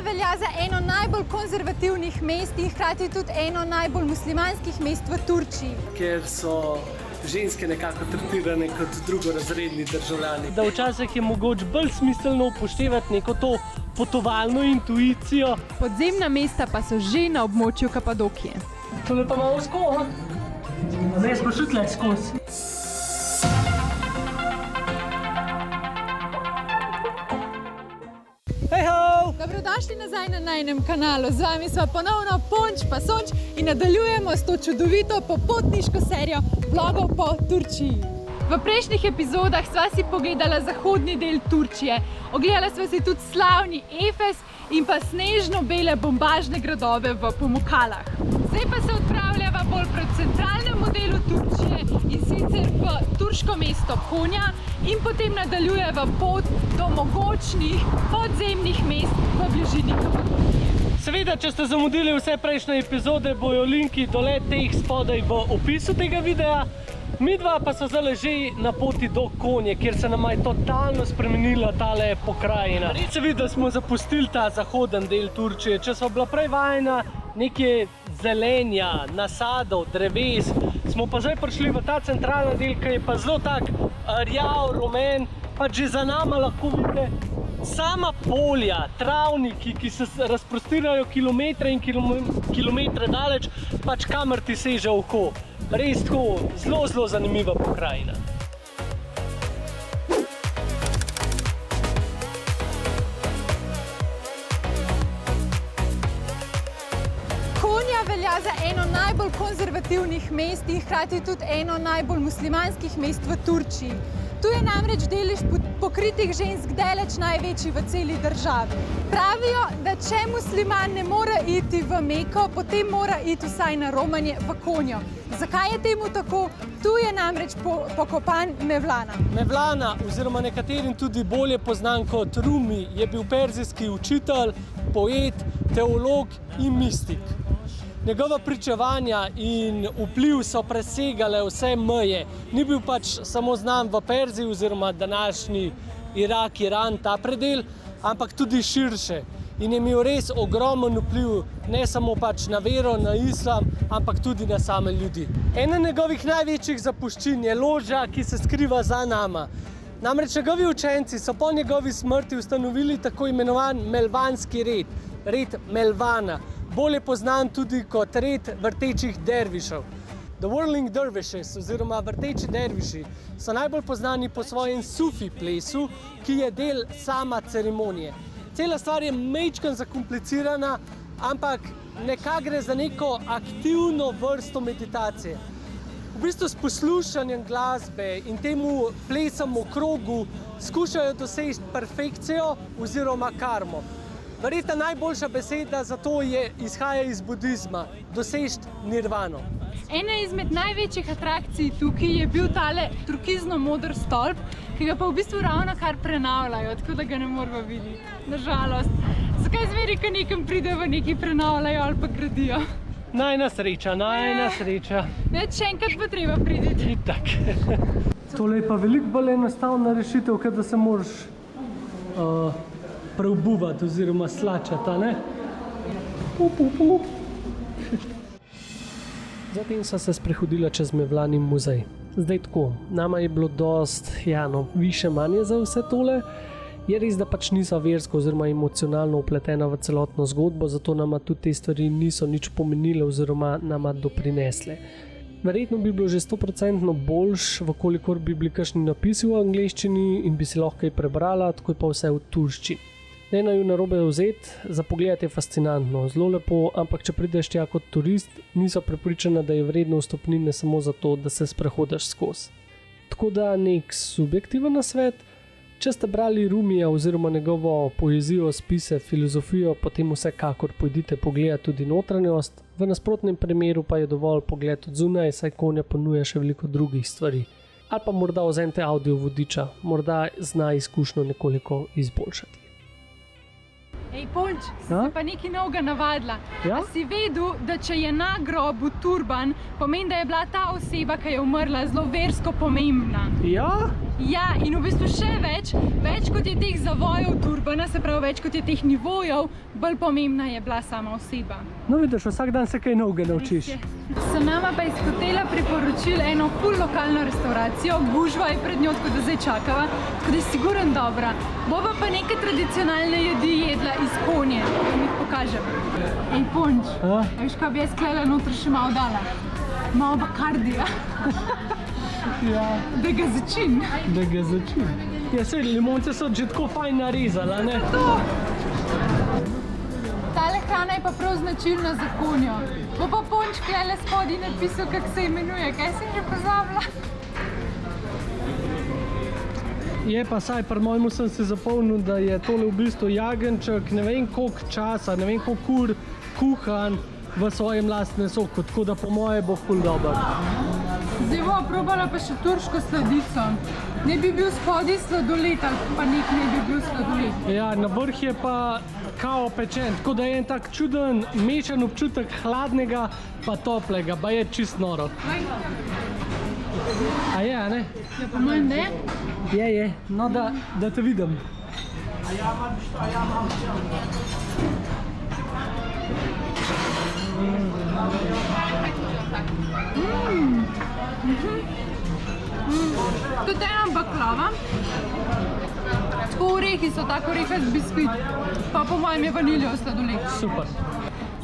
velja za eno najbolj konzervativnih mest in hkrati tudi eno najbolj muslimanskih mest v Turčiji. Ker so ženske nekako tretirane kot drugorazredni državljani. Da včasih je mogoče bolj smiselno upoštevati neko to potovalno intuicijo. Podzemna mesta pa so že na območju Kapadokije. Tole pa malo skozi. Zdaj smo še tle skozi. Dobrodošli nazaj na najinem kanalu. Z vami sva ponovno Ponč pa Sonč in nadaljujemo s to čudovito popotniško serijo vlogov po Turčiji. V prejšnjih epizodah sva si pogledala zahodni del Turčije. Ogledala sva si tudi slavni Efes in pa snežno-bele bombažne gradove v Pamukalah. Zdaj pa se odpravljava bolj proti centralnemu delu Turčije in sicer v turško mesto Konja in potem nadaljujeva pot do mogočnih podzemnih mest v bližini Kapadokije. Seveda, če ste zamudili vse prejšnje epizode, bojo linki dole teh spodaj v opisu tega videa. Midva pa so zdaj že na poti do Konje, kjer se nama je totalno spremenila tale pokrajina. Res se vidi, da smo zapustili ta zahoden del Turčije. Če so bila prej vajena neke zelenja, nasadov, dreves, smo pa zdaj prišli v ta centralna del, ki je pa zelo tak rjav, rumen, pa že za nama lahko vidite sama polja, travniki, ki se razprostirajo kilometre in kilometre daleč, pač kamor ti seže oko. Res tako, zelo zanimiva pokrajina. Konja velja za eno najbolj konzervativnih mest in hkrati tudi eno najbolj muslimanskih mest v Turčiji. Tu je namreč delež pokritih žensk daleč največji v celi državi. Pravijo, da če musliman ne more iti v Meko, potem mora iti vsaj na romanje v Konjo. Zakaj je temu tako? Tu je namreč pokopan Mevlana. Mevlana, oziroma nekaterim tudi bolje poznan kot Rumi, je bil perzijski učitelj, poet, teolog in mistik. Njegova pričevanja in vpliv so presegale vse meje. Ni bil pač samo znan v Perziji oziroma današnji Irak, Iran, ta predel, ampak tudi širše. In je imel res ogromen vpliv ne samo pač na vero, na islam, ampak tudi na same ljudi. Ena njegovih največjih zapuščin je loža, ki se skriva za nama. Namreč njegovi učenci so po njegovi smrti ustanovili tako imenovan melvanski red, red Melvana, bolje poznan tudi kot red vrtečih dervišev. The Whirling Dervishes oziroma vrteči derviši so najbolj poznani po svojem sufi plesu, ki je del sama ceremonije. Cela stvar je majčkeno zakomplicirana, ampak nekako gre za neko aktivno vrsto meditacije. V bistvu s poslušanjem glasbe in temu plesom v krogu skušajo doseči perfekcijo oziroma karmo. Verjetno najboljša beseda za to izhaja iz budizma, doseči nirvano. Ena izmed največjih atrakcij tukaj je bil tale turkizno-moder stolp, ki ga pa v bistvu ravno kar prenavljajo, tako da ga ne moramo videti, nažalost. Zakaj zmeri, ko nekam pridejo, nekaj prenavljajo ali pa gradijo? Najna sreča. Več še enkrat pa treba priti. Itak. Tole je pa veliko bolj enostavna rešitev, kot da se moraš preobuvati oziroma slačati, ne? Zatem sva se sprehodila čez Mevlanin muzej. Zdaj tako, nama je bilo dost, više manje za vse tole. Je res, da pač niso versko oziroma emocionalno upletena v celotno zgodbo, zato nama tudi te stvari niso nič pomenile oziroma nama doprinesle. Verjetno bi bilo že 100% boljš, vkolikor bi bili kakšni napisi v angleščini in bi si lahko kaj prebrala, tako je pa vse v turščini. Ne naj ju narobe vzeti, za pogled je fascinantno, zelo lepo, ampak če prideš tja kot turist, niso prepričana, da je vredno vstopnine samo zato, da se sprehodaš skozi. Tako da nek subjektiven nasvet, če ste brali Rumija oziroma njegovo poezijo, spise, filozofijo, potem vsekakor pojdite pogledati tudi notranjost, v nasprotnem primeru pa je dovolj pogled od zunaj, saj Konja ponuja še veliko drugih stvari. Ali pa morda vzemite audio vodiča, morda zna izkušnjo nekoliko izboljšati. Ej, Ponč, si se pa nekaj novega navadila. Ja? A si vedel, da če je na grobu turban, pomeni, da je bila ta oseba, ki je umrla, zelo versko pomembna? Ja? Ja, in v bistvu še več kot je teh zavojev turbana, se pravi več kot je teh nivojev, bolj pomembna je bila sama oseba. No vidiš, vsak dan se kaj novega naučiš. So nama pa iz hotela priporočili eno ful lokalno restauracijo, gužva je pred njo, tako da zdaj čakava, tako da je sigurno dobra. Bova pa neke tradicionalne jedi jedla iz konje, da mi jih pokažem. Ej, Ponč, veš kaj bi jaz klela noter še malo dala? Malo bakardija. Ja. Da ga začin. Ja, sej, limonce so že tako fajn narezala, ne? To. Tale hrana je pa prav značilna za konjo. Bo pa Ponč klele spodaj napisal, kako se imenuje, kaj sem že pozabila. Je pa saj, pri mojemu sem se zapomnil, da je tole v bistvu jagenjček, ne vem koliko časa, ne vem koliko ur kuhan v svojem lastnem soku, tako da po moje bo ful dober. Zdaj bova probala pa še turško sladico. Ne bi bil spodaj sladoled, ali pa nek ne bi bil sladoled. Ja, na vrh je pa kao pečen, tako da je en tak čuden mešan občutek hladnega pa toplega, pa je čist noro. A je, a ne? Ja, po mojem ne. Je, no da te vidim. Tudi ena baklava. Tako orehi so, tako orehast biskvit. Pa po mojem je vaniljev sladoled.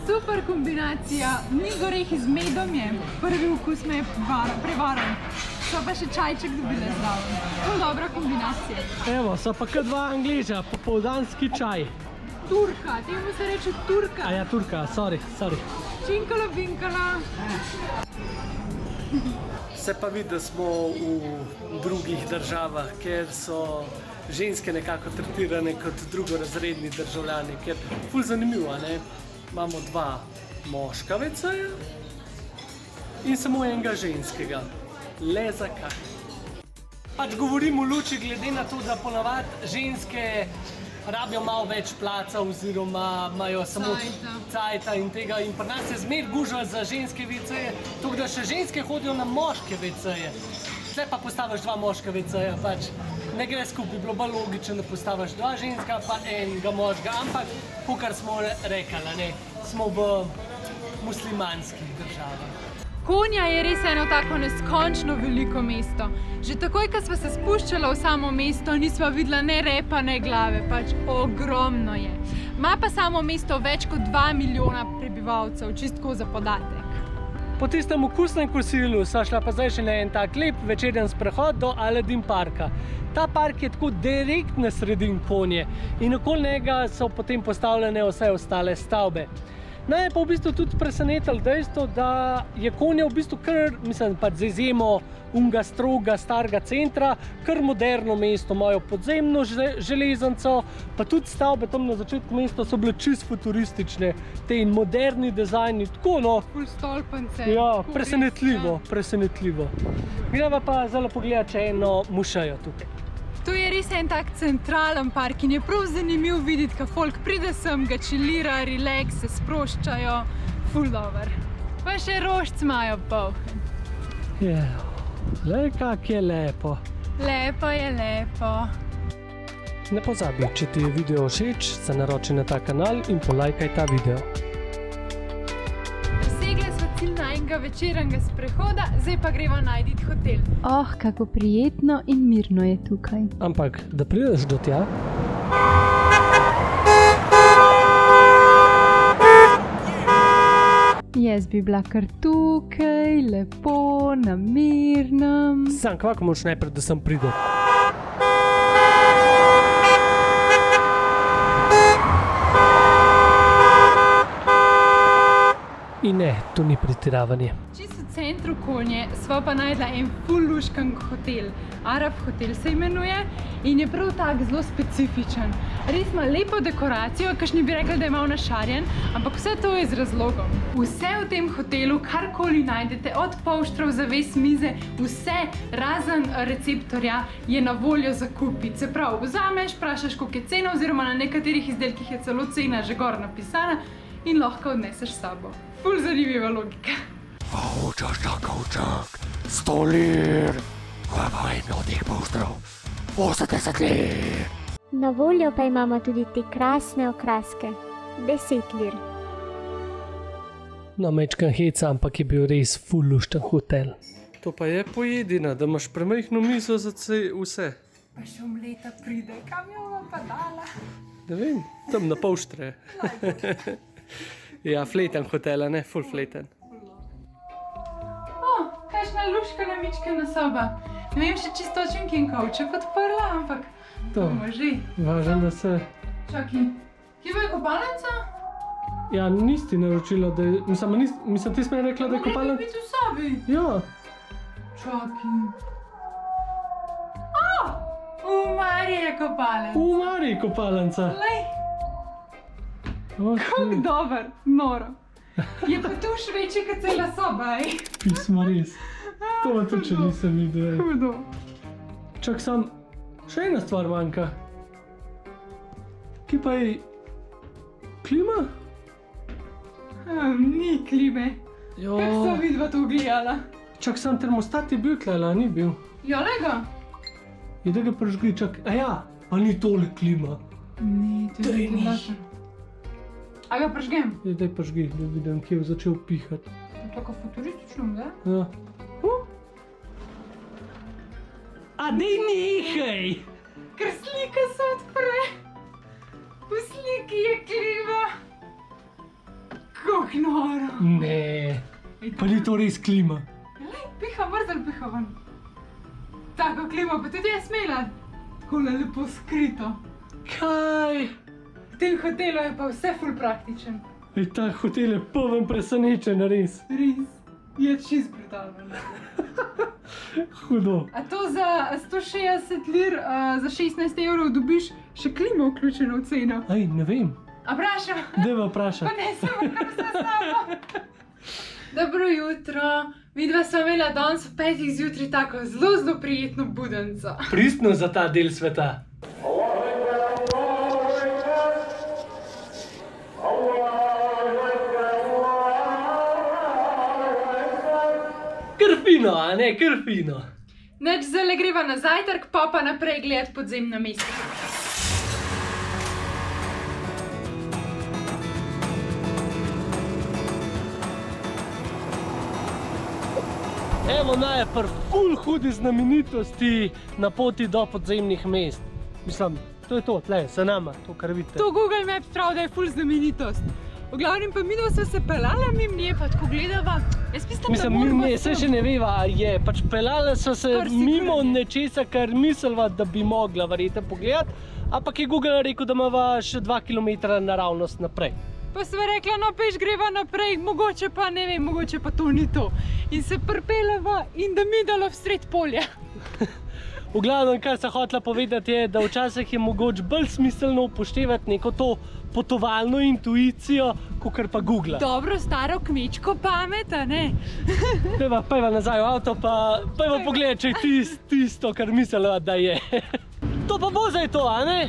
Super kombinacija. Ni orehi z medom je. Prvi okus me je prevaral. So pa še čajček dobile zraven. To je dobra kombinacija. Evo, so pa kot dva Angleža, popoldanski čaj. Turka, temu se reče turka. A ja, turka, sorry. Činkala binkala. Se pa vidi, da smo v drugih državah, ker so ženske nekako tretirane kot drugorazredni državljani, ker ful zanimivo, ne? Imamo dva moška WC-ja in samo enega ženskega. Le zakaj? Pač govorim v luči glede na to, da ponavadi ženske rabijo malo več placa oziroma imajo samo cajta in tega. In pri nas je zmer gužva za ženske WC-je, tako da še ženske hodijo na moške WC-je. Zdaj pa postaviš dva moška WC-ja, pač ne gre skupaj, bilo bolj logično, da postaviš dva ženska pa enega moškega, ampak kakor smo rekli, ne, smo v muslimanskih državah. Konja je res eno tako neskončno veliko mesto. Že takoj, ko sva se spuščala v samo mesto, nisva videla ne repa, ne glave, pač ogromno je. Ma pa samo mesto več kot 2 milijona prebivalcev, čistko za podatek. Po tistem okusnem kosilu sva šla pa zdaj še na en tak lep večeren sprehod do Aladdin parka. Ta park je tako direkt na sredini Konje in okoli njega so potem postavljene vse ostale stavbe. Naj je pa v bistvu tudi presenetilo dejstvo, da je Konja v bistvu kar, mislim, pač z izjemo unga stroga starega centra, kar moderno mesto, imajo podzemno železnico, pa tudi stavbe tam na začetku mesta so bile čisto futuristične, te in moderni dizajni, tako no. Ful stolpence. Ja, presenetljivo. Greva pa zdaj pogledati še eno mušejo tukaj. To je res en tak centralen park in je prav zanimiv videti, ko folk pride sem, ga čilira, relax, se sproščajo, ful dober. Pa še rožc imajo polhen. Ja, le kak je lepo. Lepo je lepo. Ne pozabi, če ti je video všeč, se naroči na ta kanal in polajkaj ta video. Dosegli smo cilj najnega večernega sprehoda, zdaj pa greva najdit hotel. Oh, kako prijetno in mirno je tukaj. Ampak, da prideš do tja? Jaz bi bila kar tukaj, lepo, na mirnem. Sam, kako moraš najprej, da sem pridel? In ne, to ni pretiravanje. Čisto v centru Konje sva pa najdla en ful luškan hotel. Arab hotel se imenuje in je prav tak zelo specifičen. Res ima lepo dekoracijo, kakšni bi rekli, da je malo našarjen, ampak vse to je z razlogom. Vse v tem hotelu, karkoli najdete, od polštrov, zaves, mize, vse razen receptorja je na voljo za kupiti. Se pravi, vzameš, vprašaš, koliko je cena, oziroma na nekaterih izdelkih je celo cena že gor napisana in lahko odneseš s sabo. Ful zanimiva logika. Kavčak, 100 lir. Na voljo pa imamo tudi te krasne okraske. 10 lir. No, mečkan heca, ampak je bil res ful lušten hotel. To pa je pojedina, da imaš premajhno mizo za vse. Pa še omleta pride, kam jo bom pa dala? Ne vem, tam na polštre. Ja, fleten hotel, ne, ful fleten. O, kakšna luškana mičkana soba. Ne vem še čisto točen, kje je kovček odprla, ampak to bomo že. Važno, da se... Čakaj, kje bo je kopalnica? Ja, nisi naročila, da je... Mislim, ti smo rekla, da je kopalnica... Ne bi biti v sobi. Ja. Čakaj. V Mari je kopalnica. V Mari je kopalnica. Lej, kako dober, noro. Je pa tuš večji kot cela soba, ej. Pismo res. To pa tudi še nisem videl. Hudo. Čak sam, še ena stvar manjka. Kje pa je klima? Ni klime. Jo. Kako sem vidva to gledala? Čak sam, termostat je bil tlela, ni bil. Ja, lega. Je da ga prežgli, čak, a ja, pa ni tole klima. Ne, to je nič. A ga prežgem? Je daj prežgi, da vidim, kje je začel pihati. Tako futuristično, da? Ja. A dej nehaj! Ker slika se odpre. V sliki je klima. Kako noro. Ne, pa ni to res klima. Lej, piha mrzel, piha ven. Tako klima pa tudi jaz smela. Takole lepo skrito. Kaj? V tem hotelu je pa vse ful praktičen. Ej, ta hotel je poln presenečen, res. Res. Je čist brutalno. Hudo. A to za 160 lir, za 16 evrov dobiš še klimo vključeno v ceno. Ej, ne vem. A vprašam? Dajva vprašati. Pa ne sem, kam se stava. Dobro jutro. Vidva sva imela danes v 5 zjutraj tako zelo prijetno budenco. Pristno za ta del sveta. Kar fino, a ne? Kar fino. Neč zdaj greva na zajtrk, pa naprej gledat podzemna mesta. Evo najprej ful hudi znamenitosti na poti do podzemnih mest. Mislim, to je to, tle, za nama, to kar vidite. To Google Maps pravi, da je ful znamenitost. V glavnem pa midva sva se pelala mimo nje, pa tako gledava. Jaz mislim, mimo nje, saj še ne veva, je. Pač pelala sva se mimo nečesa, kar mislila, da bi mogla verjetno pogledati, ampak je Google rekel, da imava še 2 km naravnost naprej. Pa sva rekla, no peš greva naprej, mogoče pa ne vem, mogoče pa to ni to. In se prpelava in da mi dala v sred polja. V glavnem, kar sem hotela povedati je, da včasih je mogoče bolj smiselno upoštevati neko to potovalno intuicijo, kakor pa Google. Dobro, staro kmečko pamet, a ne? Pojva nazaj v avto, pa pojva pogledati, če je tisto, kar mislila, da je. To pa bo zdaj to, a ne?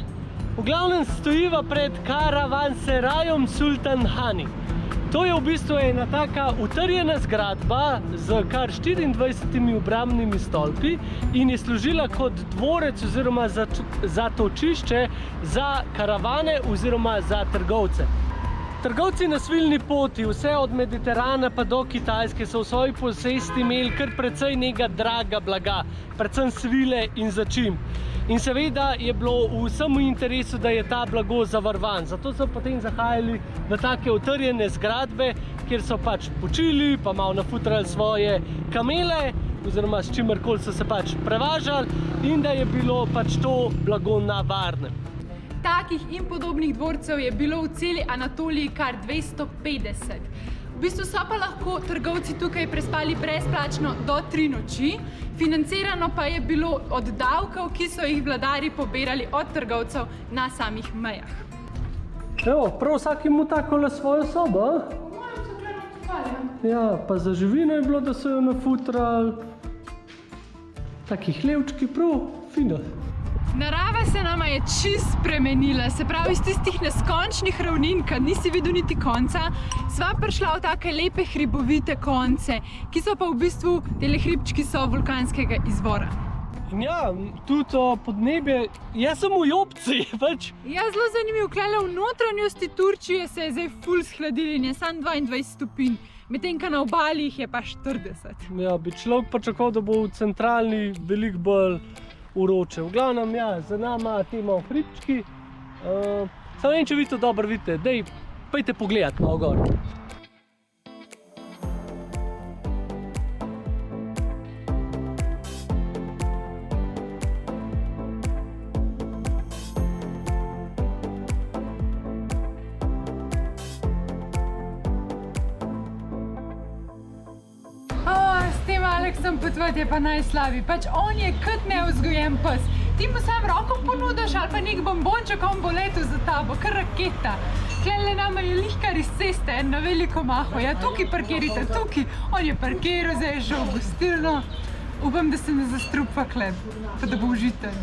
V glavnem stojiva pred karavanserajem Sultan Hani. To je v bistvu ena taka utrjena zgradba z kar 24 obrambnimi stolpi in je služila kot dvorec oziroma zatočišče za karavane oziroma za trgovce. Trgovci na svilni poti, vse od Mediterana pa do Kitajske, so v svoji posesti imeli kar precej nekega draga blaga, predvsem svile in začimb. In seveda je bilo v vsem interesu, da je ta blago zavarovan. Zato so potem zahajali v take utrjene zgradbe, kjer so pač počili, pa malo nafutrali svoje kamele, oziroma s čimerkoli so se pač prevažali in da je bilo pač to blago na varnem. Takih in podobnih dvorcev je bilo v celi Anatoliji kar 250. V bistvu so pa lahko trgovci tukaj prespali brezplačno do 3 noči, financirano pa je bilo od davkov, ki so jih vladarji pobirali od trgovcev na samih mejah. Evo, prav vsak ima takole svojo sobo, a? Ja, pa za živino je bilo, da so jo nafutrali. Taki hlevčki, prav fino. Narava se nama je čist spremenila, se pravi iz tistih neskončnih ravnin, kad nisi videl niti konca, sva prišla v take lepe hribovite konce, ki so pa v bistvu, tele hribčki so vulkanskega izvora. Ja, tudi podnebje, jaz sem v Jopci, pač. Ja, zelo zanimivo, klele v notranjosti Turčije se je zdaj ful shladilo in je samo 22 stopinj, medtem ko na obali jih je pa 40. Ja, bi človek pričakoval, da bo v centralni veliko bolj vroče. V glavnem, ja, za nama te malo hribčki. Samo če vi to dobro vidite, dej, pojďte pogledat malo gor. S tem Aleksom potovati je pa najslabiji, pač on je kot nevzgojen pes. Ti mu sam roko ponudiš ali pa nek bombonček, on bo letel za tabo, kar raketa. Tlele nama je lihkar iz ceste, na veliko maho. Ja, tukaj parkirite, tukaj. On je parkiral, zdaj je šel v gostilno. Upam, da se ne zastrupa klep, pa da bo užiten.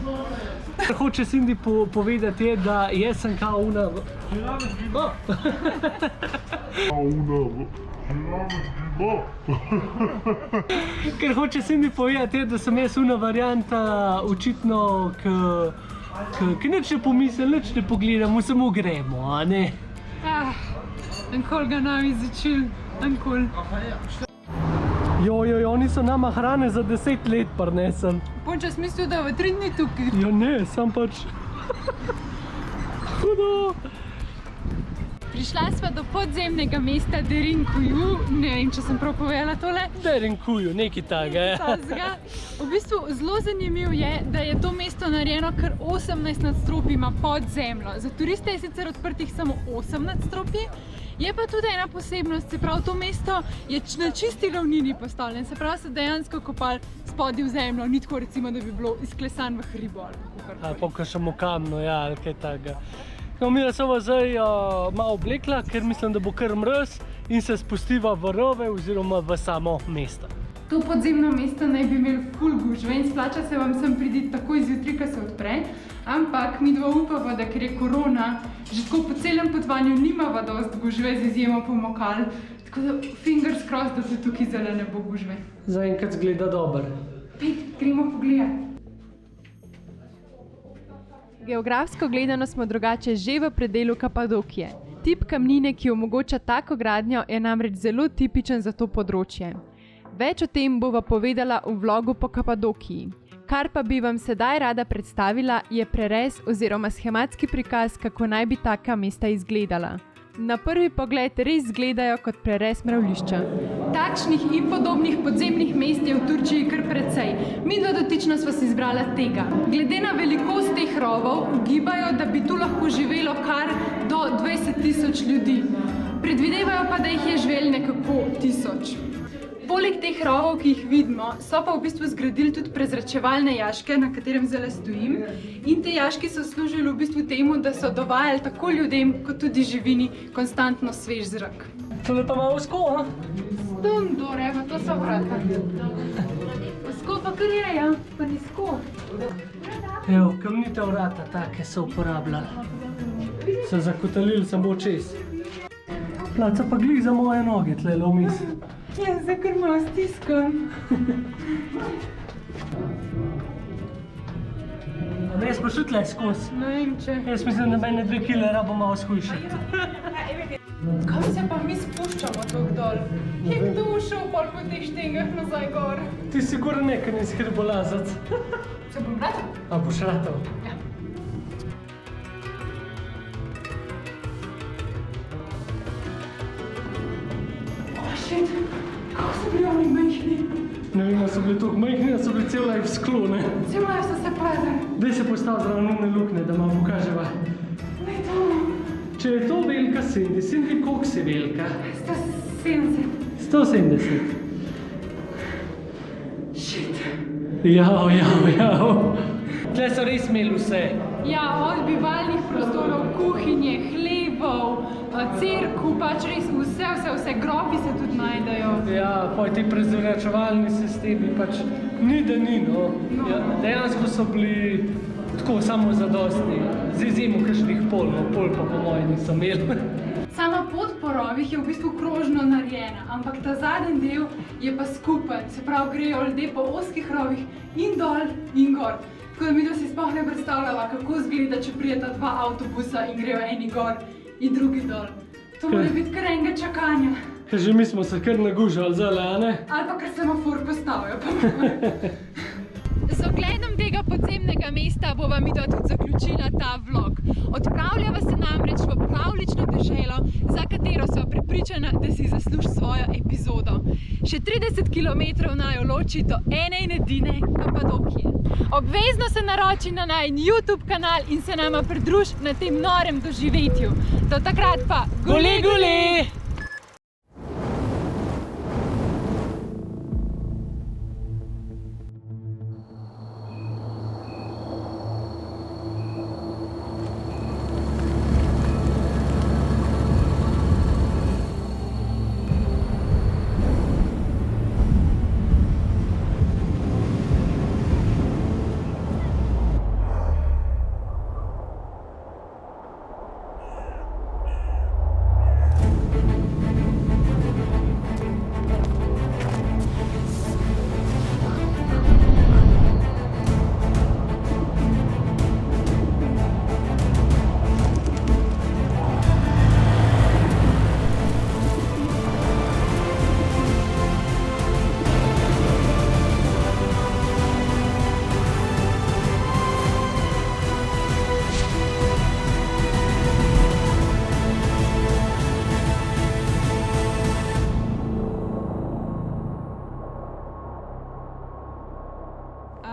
Kar hoče Cindy povedati je, da jaz sem kao una... Ker hoče Cindy povedati je, da sem jaz una varianta očitno, ki nič ne pomislim, nič ne pogledamo, samo gremo, a ne? Ankol ga nami začel, ankol. Joj, oni so nama hrane za 10 let prinesli. Pončas mislil, da v 3 dni tukaj. Ja ne, sam pač... Hudo! Prišla sva do podzemnega mesta Derinkuju, ne vem, če sem prav povedala tole. Derinkuju, nekaj takega. V bistvu zelo zanimivo je, da je to mesto narejeno kar 18 nadstropij ima pod zemljo. Za turiste je sicer odprtih samo 8 nadstropij, je pa tudi ena posebnost, se pravi, to mesto je na čisti ravnini postavljeno, se pravi, se dejansko kopali spodaj v zemljo, ni tako recimo, da bi bilo izklesan v hribo ali kakorkoli. Pa kakšnem kamnu, ja, ali kaj takega. No, mi smo zdaj malo oblekla, ker mislim, da bo kar mraz in se spustiva v rove oziroma v samo mesto. To podzemno mesto naj bi imeli ful gužve in splača se vam sem priti takoj zjutraj, ko se odpre, ampak mi dva upava, da ker je korona, že tako po celem potovanju nimava dost gužve, z izjemo pomokal, tako da fingers crossed, da se tukaj zelo ne bo gužve. Zaenkrat zgleda dober. Pet, gremo pogledat. Geografsko gledano smo drugače že v predelu Kapadokije. Tip kamnine, ki omogoča tako gradnjo, je namreč zelo tipičen za to področje. Več o tem bova povedala v vlogu po Kapadokiji. Kar pa bi vam sedaj rada predstavila, je prerez oziroma schematski prikaz, kako naj bi taka mesta izgledala. Na prvi pogled res izgledajo kot prerez mravljišča. Takšnih in podobnih podzemnih mest je v Turčiji kar precej. Midva dotična sva si izbrala tega. Glede na velikost teh rovov, ugibajo, da bi tu lahko živelo kar do 20 000 ljudi. Predvidevajo pa, da jih je živelo nekako 1000. Poleg teh rovov, ki jih vidimo, so pa v bistvu zgradili tudi prezračevalne jaške, na katerem zdaj stojim. In te jaški so služili v bistvu temu, da so dovajali tako ljudem, kot tudi živini, konstantno svež zrak. Tole pa malo sko, a? Ston dore, pa to so vrata. Sko pa kar je, ja, pa ni sko. Evo, kamnite vrata, take so uporabljali. So zakotalili samo čez. Placa pa glih za moje noge, tlele vmes. Ja, zdaj kar malo stiskam. A ne, smo šli tle skozi. Ne vem, če. Jaz mislim, da mene 2 kile rabo malo shujšati. Kam se pa mi spuščamo tok dol? Je kdo ušel pol po teh štengah nazaj gor? Ti sigurno nekaj nisi hrbolazac. Se bom vratal? A boš ratal? Ja. Shit, kako so bili oni majhni? Ne vem, so bili toliko majhni, da so bili cel life sklone. Cel life so se prazili. Daj se postav zraven one lukne, da malo pokaževa. Ne to. Če je to velika Cindy, Cindy, koliko si velika? 170. 170. Shit. Jav. Tle so res imeli vse. Ja, od bivalnih prostorov, kuhinje, hlebov, cerkev, pač res vse, grobi se tudi najdejo. Ja, pa ti prezračevalni sistemi pač ni da ni, no. Ja, dejansko so bili tako samozadostni, z izjemo kakšnih pol, no pol pa po moji niso imeli. Sama pot po rovih je v bistvu krožno narejena, ampak ta zadnji del je pa skupen, se pravi grejo ljudje po ozkih rovih in dol in gor. Tako da mi si sploh ne predstavljava, kako izgleda, če prijeta dva avtobusa in grejo eni gor in drugi dol. To mora biti kar enega čakanja. Ker že mi smo se kar nagužali zale, a ne? Ali pa kar semafor postavijo. Z ogledom tega podzemnega mesta bova midva tudi zaključila ta vlog. Odpravljava se namreč v pravljično deželo, za katero sva prepričana, da si zasluži svojo epizodo. Še 30 km naju loči do ene in edine Kapadokije. Obvezno se naroči na najin YouTube kanal in se nama pridruž na tem norem doživetju. Do takrat pa guli guli!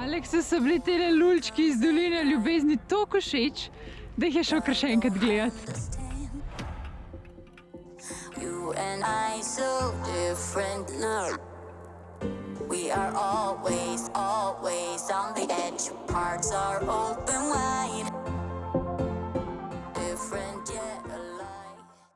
Aleksu so bili tele lulčki iz doline ljubezni toliko všeč, da jih je šel kar še enkrat gledat. You and I so different now. We are always on the edge. Hearts are open wide.